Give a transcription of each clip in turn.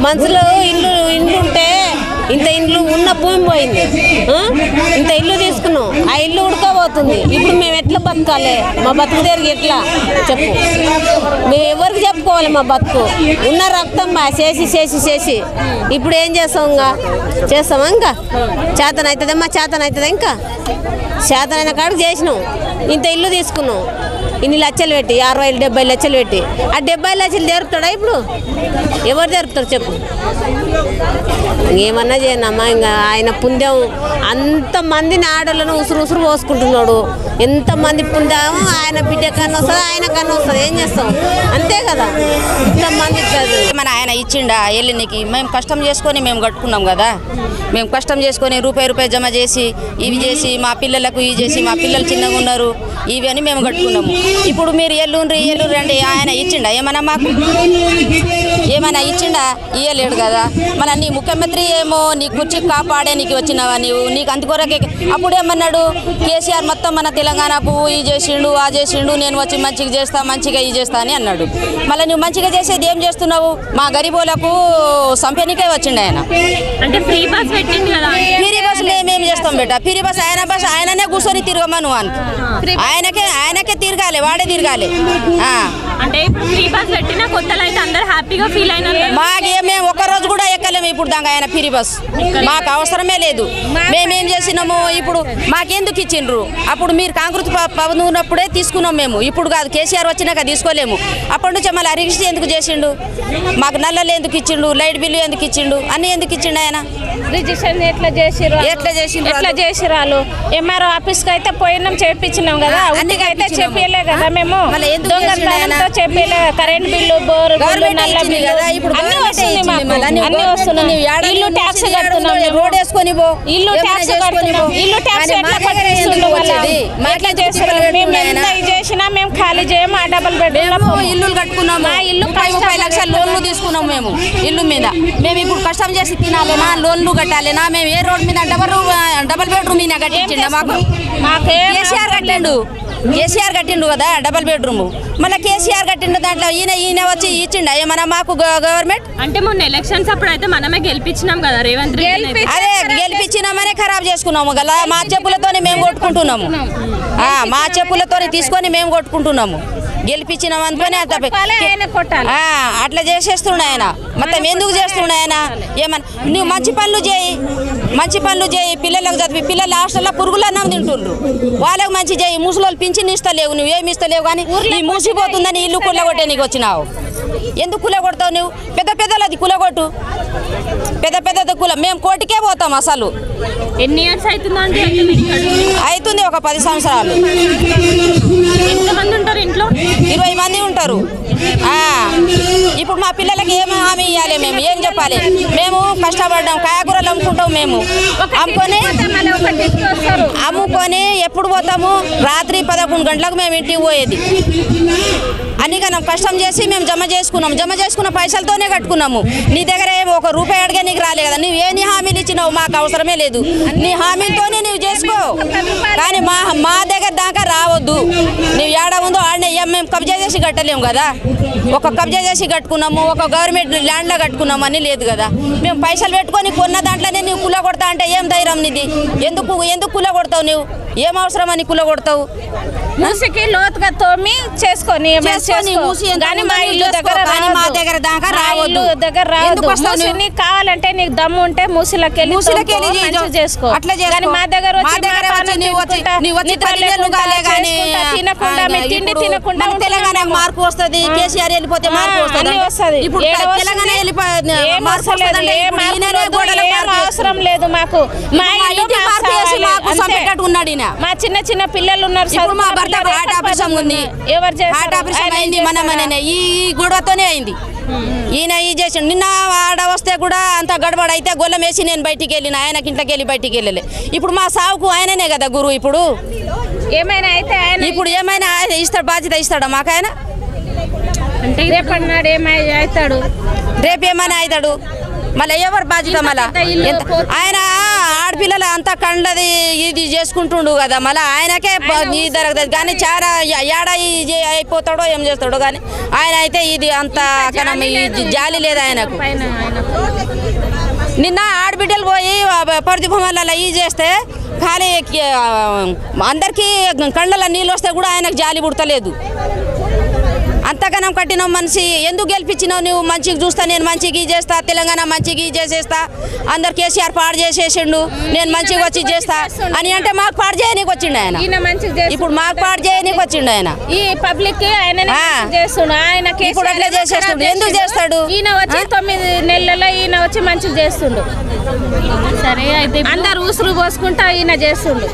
మనుషులు ఇల్లు ఉంటే ఇంత ఇల్లు ఉన్న భూమి పోయింది, ఇంత ఇల్లు తీసుకున్నాం, ఆ ఇల్లు ఉడకపోతుంది. ఇప్పుడు మేము ఎట్లా బతకాలి? మా బతుకు తిరిగి ఎట్లా చెప్పు? మేము ఎవరికి చెప్పుకోవాలి మా బతుకు? ఉన్న రక్తం చేసి ఇప్పుడు ఏం చేస్తాం? ఇంకా చేస్తామా? ఇంకా చేతన అవుతుందమ్మా, చేతన అవుతుందా? ఇంకా చేతనైన కాడికి చేసినాం. ఇంత ఇల్లు తీసుకున్నాం, ఇన్ని లక్షలు పెట్టి 60-70 లక్షలు పెట్టి, ఆ 70 లక్షలు తెరుపుతాడా? ఇప్పుడు ఎవరు తెరుపుతారు చెప్పు? ఏమన్నా చేయనమ్మా. ఇంకా ఆయన పుణ్యం అంతమందిని ఆడలను ఉసురు పోసుకుంటున్నాడు. ఎంతమంది పుణ్యం ఆయన బిడ్డ కన్నా వస్తుంది, ఆయన కన్నా వస్తుంది. ఏం చేస్తాం? అంతే కదా. ఇంతమంది మన ఆయన ఇచ్చిండా ఎల్లునికి? మేము కష్టం చేసుకొని మేము కట్టుకున్నాం కదా. మేము కష్టం చేసుకొని రూపాయి జమ చేసి ఇవి చేసి మా పిల్లలకు ఇవి చేసి, మా పిల్లలు చిన్నగా ఉన్నారు ఇవి అని మేము కట్టుకున్నాము. ఇప్పుడు మీరు ఎల్లుండ్రి అంటే ఆయన ఇచ్చిండా? ఏమన్నా మాకు ఏమైనా ఇచ్చిండా? ఇయ్యలేడు కదా. మన నీ ముఖ్యమంత్రి ఏమో నీ కుర్చీ కాపాడే నీకు వచ్చినావా నీకు అందుకొరకే. అప్పుడు ఏమన్నాడు? కేసీఆర్ మొత్తం మన తెలంగాణకు ఇది చేసిండు, ఆ చేసిండు, నేను వచ్చి మంచిగా చేస్తా, మంచిగా ఇది చేస్తా అని అన్నాడు. మళ్ళీ నువ్వు మంచిగా చేసేది ఏం చేస్తున్నావు? మా గరీబోలకు సంపెనికే వచ్చిండు ఆయన. అంటే ఫ్రీ బస్ పెట్టింది కదా. ఫ్రీ బస్సు మేమేం చేస్తాం బేట? ఫ్రీ బస్ ఆయననే కూర్చొని తిరగమను అని ఆయనకే తిరగాలి, వాడే తిరగాలి. అంటే ఇప్పుడు ఫ్రీ బస్ పెట్టినా కొత్తలో అయితే అందరు హ్యాపీగా ఫీల్ అయినారు. మేము ఒక్కరోజు కూడా ఎక్కలేము ఇప్పుడు దాకా ఆయన ఫ్రీ బస్. మాకు అవసరమే లేదు. మేమేం చేసినాము? ఇప్పుడు మాకెందుకు ఇచ్చిండ్రు? అప్పుడు మీరు కాంగ్రెస్ ఉన్నప్పుడే తీసుకున్నాం మేము, ఇప్పుడు కాదు. కేసీఆర్ వచ్చినాక తీసుకోలేము. అప్పటి నుంచి మళ్ళీ అరిగిస్తే ఎందుకు చేసిండు? మాకు నల్లలు ఎందుకు ఇచ్చిండు? లైట్ బిల్లు ఎందుకు ఇచ్చిండు? అన్ని ఎందుకు ఇచ్చిండు ఆయన? రిజిస్ట్రేషన్ ఎట్లా చేసిరాలు ఎంఆర్ఓ ఆఫీస్కి అయితే పోయినాం, చేపించినాం కదా. అందుకే అయితే చెప్పలే కదా మేము. దొంగతనంతో చెప్పలే. కరెంట్ బిల్లు, బోరు బిల్లు, నల్ల బిల్లు అన్ని వస్తుంది మాకు. అన్ని వస్తున్నాయి. ఇల్లు ట్యాక్స్ కడుతున్నాం, రోడ్ వేసుకొని ఇల్లు ట్యాక్స్ కడుతున్నాం. ఇల్లు ట్యాక్స్ ఎట్లా ఎట్లా చేస్తున్నాం? మేము ఎంత చేసినా మేము ఖాళీ చేయము. ఆ డబుల్ బెడ్రూమ్ ఇల్లు కట్టుకున్నాము. మా ఇల్లు 30 లక్షల లోన్లు తీసుకున్నాం మేము ఇల్లు మీద. మేము ఇప్పుడు కష్టం చేసి తినాలేనా? లోన్లు కట్టాలేనా? మేము ఏ రోడ్ మీద డబుల్ బెడ్రూమ్ మీద కట్టించిండ మాకు? కేసీఆర్ కట్టిండు కదా డబుల్ బెడ్రూమ్. మళ్ళీ కేసీఆర్ కట్టిండు దాంట్లో ఈయన వచ్చి ఇచ్చిండ ఏమన్నా మాకు గవర్నమెంట్? అంటే మొన్న ఎలక్షన్స్ అప్పుడు అయితే మనమే గెలిపించినాం కదా రేవంత్ రెడ్డి. అదే గెలిపించినామనే ఖరాబ్ చేసుకున్నాము కదా. మా చెప్పులతోనే మేము కొట్టుకుంటున్నాము. మా చెప్పులతో తీసుకొని మేము కొట్టుకుంటున్నాము. గెలిపించినాం అనుకుని అట్లా చేసేస్తుండే ఆయన. మొత్తం ఎందుకు చేస్తుండే ఆయన? ఏమన్నా నువ్వు మంచి పనులు చేయి, పిల్లలకు చదివి, పిల్లలు హాస్టల్లో పురుగులు అన్నం తింటుండ్రు, వాళ్ళకి మంచి చేయి. ముసలోళ్ళు పింఛన్ ఇస్తలేవు, నువ్వు ఏమి ఇస్తలేవు. కానీ నీ మూసిపోతుందని ఇల్లు కుల్లగొట్టే నీకు వచ్చినావు. ఎందుకు కులగొడతావు నువ్వు? పెద్దలది కులగొట్టు, పెద్దది కుల. మేము కోటికే పోతాం. అసలు ఎన్ని ఇయర్స్ అవుతుందండి? అవుతుంది ఒక 10 సంవత్సరాలు. ఎంతమంది ఉంటారు ఇంట్లో? 20 మంది ఉంటారు. ఇప్పుడు మా పిల్లలకి ఏమి హామీ ఇవ్వాలి? మేము ఏం చెప్పాలి? మేము కష్టపడ్డాం, కాయగూరలు అమ్ముకుంటాం. మేము అమ్ముకొని ఎప్పుడు పోతాము? రాత్రి 11 గంటలకు మేము ఇంటికి పోయేది. అన్నికనం కష్టం చేసి మేము జమ చేసుకున్న పైసలతోనే కట్టుకున్నాము. నీ దగ్గర ఒక రూపాయి అడిగే నీకు రాలే కదా. నువ్వు ఏని హామీలు ఇచ్చినావు? మాకు అవసరమే లేదు. నీ హామీలతోనే నువ్వు చేసుకో, కానీ మా దగ్గర దాకా రావద్దు. నువ్వు ఏడ ఉందో ఆడనే మేము కబ్జా చేసి కట్టలేము కదా. ఒక కబ్జా చేసి కట్టుకున్నాము, ఒక గవర్నమెంట్ ల్యాండ్లో కట్టుకున్నాము అని లేదు కదా. మేము పైసలు పెట్టుకొని కొన్న దాంట్లోనే నువ్వు కుల కొడతా అంటే ఏం ధైర్యం నీది? ఎందుకు కుల కొడతావు? నువ్వు ఏం అవసరం అని కుల కొడతావు? మూసికి లోతుగా తోమి చేసుకొని మా దగ్గర దాకా రావద్దు. కావాలంటే నీకు దమ్ము ఉంటే మూసిలకి చేసుకో. అట్లా మా దగ్గర తినకుండా తెలంగాణ మార్పు వస్తుంది. కేసీఆర్ వెళ్ళిపోతే మార్పు వస్తుంది. ఇప్పుడు తెలంగాణ అవసరం లేదు మాకు. మా ఉన్నాడు మా చిన్న పిల్లలు ఉన్నారు. మా భర్త హార్ట్ ఆపరేషన్ ఉంది. హార్ట్ ఆపరేషన్ అయింది మనమనే ఈ గొడవతోనే అయింది. ఈయన ఈ చేసి నిన్న ఆడ వస్తే కూడా అంత గడబడ అయితే గొల్లం వేసి నేను బయటికి వెళ్ళిన, ఆయనకి ఇంట్లోకి వెళ్ళి బయటికి వెళ్ళలే. ఇప్పుడు మా సావుకు ఆయననే కదా గురువు. ఇప్పుడు ఏమైనా అయితే ఇప్పుడు ఏమైనా ఇస్తాడు, బాధ్యత ఇస్తాడా మాకు ఆయన? రేపన్నాడు ఏమైనా అవుతాడు, రేపు ఏమైనా అవుతాడు. మళ్ళీ ఎవరు బాధ్యత? మళ్ళీ ఆయన ఆడపిల్లలు అంతా కండది ఇది చేసుకుంటుండు కదా, మళ్ళీ ఆయనకే జరుగుతుంది. కానీ చాలా ఏడ అయిపోతాడో ఏం చేస్తాడో కానీ ఆయన అయితే ఇది అంత జాలి లేదు ఆయనకు. నిన్న ఆడబిడ్డలు పోయి పరిధిభూములలో ఇది చేస్తే ఖాళీ అందరికీ కళ్ళలో నీళ్ళు వస్తే కూడా ఆయనకు జాలి పుడతలేదు. అంతగానం కట్టిన మనిషి ఎందుకు గెలిపించినావు? నువ్వు మంచిగా చూస్తా, నేను మంచిగా ఇది చేస్తా, తెలంగాణ మంచిగా ఇది చేసేస్తా, అందరు కేసీఆర్ పాడు చేసేసిండు, నేను మంచిగా వచ్చి చేస్తా అని అంటే మాకు పాడు చేయనీకి వచ్చిండు ఆయన. ఇప్పుడు మాకు పాడు చేయనీకి వచ్చిండు ఆయన. ఈ పబ్లిక్ ఆయన ఇప్పుడు అట్లా చేసేస్తుండు. ఎందుకు చేస్తాడు? ఈయన వచ్చి 9 నెలల్లో ఈయన వచ్చి మంచిగా చేస్తుండు. సరే అయితే అందరు ఊసురు పోసుకుంటా ఈయన చేస్తుండు.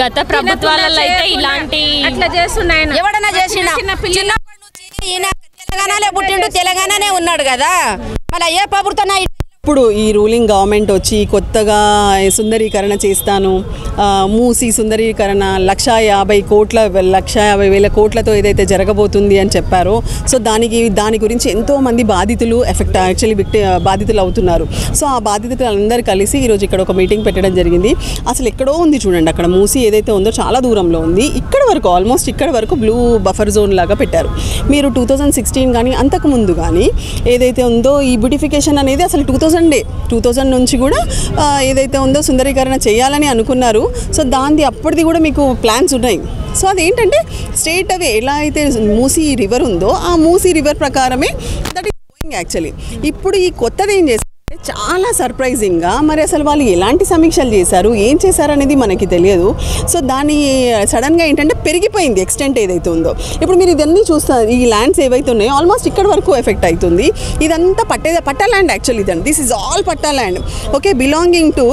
గత ప్రభుత్వాలలో అయితే ఇలాంటి అట్లా చేస్తుండు ఆయన. ఎవడన్నా చేసిన ఈయన తెలంగాణలో పుట్టిండు, తెలంగాణనే ఉన్నాడు కదా, మళ్ళీ ఏ ప్రభుత్వం ఇప్పుడు ఈ రూలింగ్ గవర్నమెంట్ వచ్చి కొత్తగా సుందరీకరణ చేస్తాను, మూసి సుందరీకరణ 1,50,000 కోట్ల 1,50,000 కోట్లతో ఏదైతే జరగబోతుంది అని చెప్పారో, సో దాని గురించి ఎంతోమంది బాధితులు బాధితులు అవుతున్నారు. సో ఆ బాధితులందరూ కలిసి ఈరోజు ఇక్కడ ఒక మీటింగ్ పెట్టడం జరిగింది. అసలు ఎక్కడో ఉంది చూడండి, అక్కడ మూసి ఏదైతే ఉందో చాలా దూరంలో ఉంది. ఇక్కడ వరకు ఆల్మోస్ట్ ఇక్కడ వరకు బ్లూ బఫర్ జోన్ లాగా పెట్టారు. మీరు 2016 కానీ అంతకుముందు కానీ ఏదైతే ఉందో ఈ బ్యూటిఫికేషన్ అనేది అసలు 2000 నుంచి కూడా ఏదైతే ఉందో సుందరీకరణ చేయాలని అనుకున్నారు. సో అప్పటిది కూడా మీకు ప్లాన్స్ ఉన్నాయి. సో అదేంటంటే స్ట్రేట్ అవే ఎలా అయితే మూసీ రివర్ ఉందో ఆ మూసీ రివర్ ప్రకారమే దట్ ఈస్ గోయింగ్ యాక్చువల్లీ. ఇప్పుడు ఈ కొత్తది ఏం చేస్తారు చాలా సర్ప్రైజింగ్గా, మరి అసలు వాళ్ళు ఎలాంటి సమీక్షలు చేశారు, ఏం చేశారు అనేది మనకి తెలియదు. సో దాని సడన్గా ఏంటంటే పెరిగిపోయింది ఎక్స్టెంట్ ఏదైతే ఉందో. ఇప్పుడు మీరు ఇదన్నీ చూస్తారు, ఈ ల్యాండ్స్ ఏవైతే ఉన్నాయో ఆల్మోస్ట్ ఇక్కడ వరకు ఎఫెక్ట్ అవుతుంది. ఇదంతా patta land actually. This is all patta land, okay, belonging to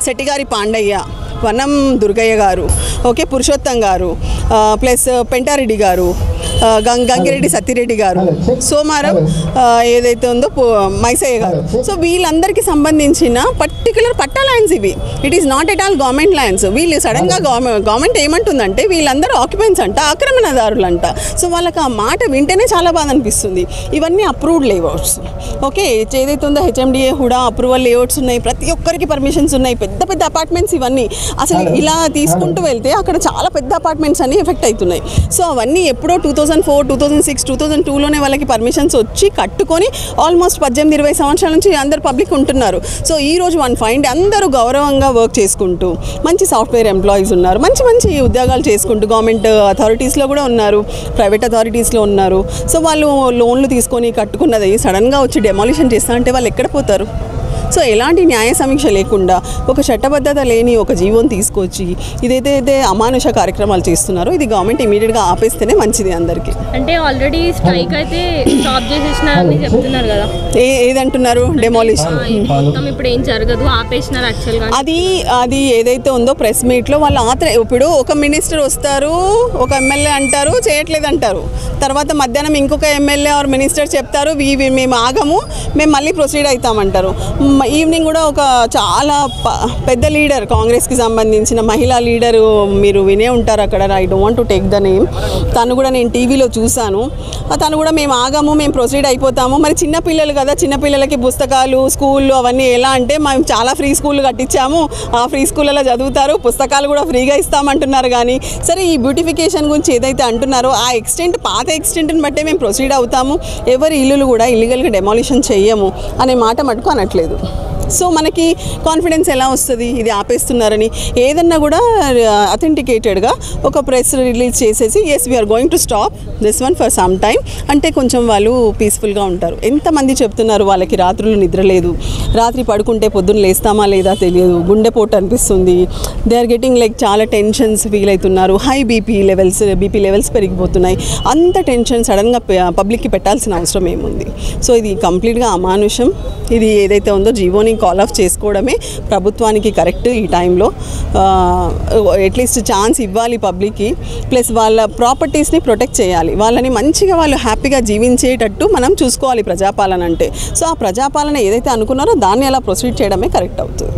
శెట్టిగారి పాండయ్య, వనం దుర్గయ్య గారు, ఓకే, పురుషోత్తం గారు, ప్లస్ పెంటారెడ్డి గారు, గంగిరెడ్డి సత్తిరెడ్డి గారు, సోమారం ఏదైతే ఉందో మైసయ్య గారు. సో వీళ్ళందరికీ సంబంధించిన పర్టికులర్ పట్టా ల్యాండ్స్ ఇవి. It is not at all government lands. వీళ్ళు సడన్గా గవర్నమెంట్ ఏమంటుందంటే వీళ్ళందరూ ఆక్యుపెంట్స్ అంట, ఆక్రమణదారులు అంట. సో వాళ్ళకి ఆ మాట వింటేనే చాలా బాధ అనిపిస్తుంది. ఇవన్నీ అప్రూవ్డ్ లేఅవుట్స్, ఓకే, ఏదైతే ఉందో హెచ్ఎండిఏ కూడా అప్రూవల్ లేఅవుట్స్ ఉన్నాయి, ప్రతి ఒక్కరికి పర్మిషన్స్ ఉన్నాయి, పెద్ద పెద్ద అపార్ట్మెంట్స్ ఇవన్నీ. అసలు ఇలా తీసుకుంటూ వెళ్తే అక్కడ చాలా పెద్ద అపార్ట్మెంట్స్ అన్నీ ఎఫెక్ట్ అవుతున్నాయి. సో అవన్నీ ఎప్పుడో 2004, 2006, 2002లోనే వాళ్ళకి పర్మిషన్స్ వచ్చి కట్టుకొని ఆల్మోస్ట్ 18-20 సంవత్సరాల నుంచి అందరు పబ్లిక్ ఉంటున్నారు. సో ఈరోజు ఫైండ్ అందరూ గౌరవంగా వర్క్ చేసుకుంటూ మంచి సాఫ్ట్వేర్ ఎంప్లాయీస్ ఉన్నారు, మంచి మంచి ఉద్యోగాలు చేసుకుంటూ గవర్నమెంట్ అథారిటీస్లో కూడా ఉన్నారు, ప్రైవేట్ అథారిటీస్లో ఉన్నారు. సో వాళ్ళు లోన్లు తీసుకొని కట్టుకున్నది సడన్గా వచ్చి డెమాలిషన్ చేస్తా అంటే వాళ్ళు ఎక్కడ పోతారు? సో ఎలాంటి న్యాయ సమీక్ష లేకుండా ఒక చట్టబద్ధత లేని ఒక జీవోని తీసుకొచ్చి ఇదైతే అమానుష కార్యక్రమాలు చేస్తున్నారో ఇది గవర్నమెంట్ ఇమీడియట్గా ఆపేస్తేనే మంచిది అందరికీ. అంటే ఆల్రెడీ స్ట్రైక్ అయితే స్టాప్ చేసేసినారని చెప్తున్నారు కదా, ఏదంటున్నారు? డెమాలిషన్ మొత్తం ఇప్పుడు ఏం జరగదు, ఆపేసినారు యాక్చువల్గా. అది ఏదైతే ఉందో ప్రెస్ మీట్లో వాళ్ళు ఇప్పుడు ఒక మినిస్టర్ వస్తారు, ఒక ఎమ్మెల్యే అంటారు చేయట్లేదు అంటారు, తర్వాత మధ్యాహ్నం ఇంకొక ఎమ్మెల్యే ఆర్ మినిస్టర్ చెప్తారు మేము ఆగము, మేము మళ్ళీ ప్రొసీడ్ అవుతామంటారు. ఈవినింగ్ కూడా ఒక చాలా పెద్ద లీడర్, కాంగ్రెస్కి సంబంధించిన మహిళా లీడరు, మీరు వినే ఉంటారు అక్కడ, I don't want to take the name, తను కూడా నేను టీవీలో చూశాను. తను కూడా మేము ఆగాము, మేము ప్రొసీడ్ అయిపోతాము. మరి చిన్నపిల్లలు కదా, చిన్నపిల్లలకి పుస్తకాలు, స్కూళ్ళు అవన్నీ ఎలా అంటే మేము చాలా ఫ్రీ స్కూళ్ళు కట్టించాము, ఆ ఫ్రీ స్కూళ్ళలో చదువుతారు, పుస్తకాలు కూడా ఫ్రీగా ఇస్తామంటున్నారు. కానీ సరే ఈ బ్యూటిఫికేషన్ గురించి ఏదైతే అంటున్నారో ఆ ఎక్స్టెంట్, పాత ఎక్స్టెంట్ని బట్టే మేము ప్రొసీడ్ అవుతాము, ఎవరి ఇల్లులు కూడా ఇల్లీగల్గా డెమాలిషన్ చెయ్యము అనే మాట మటుకు అనట్లేదు. సో మనకి కాన్ఫిడెన్స్ ఎలా వస్తుంది ఇది ఆపేస్తున్నారని? ఏదన్నా కూడా అథెంటికేటెడ్గా ఒక ప్రెస్ రిలీజ్ చేసేసి as we're going to stop this one for some time అంటే కొంచెం వాళ్ళు పీస్ఫుల్గా ఉంటారు. ఎంతమంది చెప్తున్నారు వాళ్ళకి రాత్రులు నిద్ర లేదు, రాత్రి పడుకుంటే పొద్దున్న లేస్తామా లేదా తెలియదు, గుండెపోటు అనిపిస్తుంది, దే ఆర్ గెటింగ్ లైక్ చాలా టెన్షన్స్ ఫీల్ అవుతున్నారు, హై బీపీ లెవెల్స్ పెరిగిపోతున్నాయి. అంత టెన్షన్ సడన్గా పబ్లిక్కి పెట్టాల్సిన అవసరం ఏముంది? సో ఇది కంప్లీట్గా అమానుషం. ఇది ఏదైతే ఉందో జీవోని కాల్ ఆఫ్ చేసుకోవడమే ప్రభుత్వానికి కరెక్ట్. ఈ టైంలో అట్లీస్ట్ ఛాన్స్ ఇవ్వాలి పబ్లిక్కి, ప్లస్ వాళ్ళ ప్రాపర్టీస్ని ప్రొటెక్ట్ చేయాలి, వాళ్ళని మంచిగా వాళ్ళు హ్యాపీగా జీవించేటట్టు మనం చూసుకోవాలి ప్రజాపాలన అంటే. సో ఆ ప్రజాపాలన ఏదైతే అనుకున్నారో దాన్ని అలా ప్రొసీడ్ చేయడమే కరెక్ట్ అవుతుంది.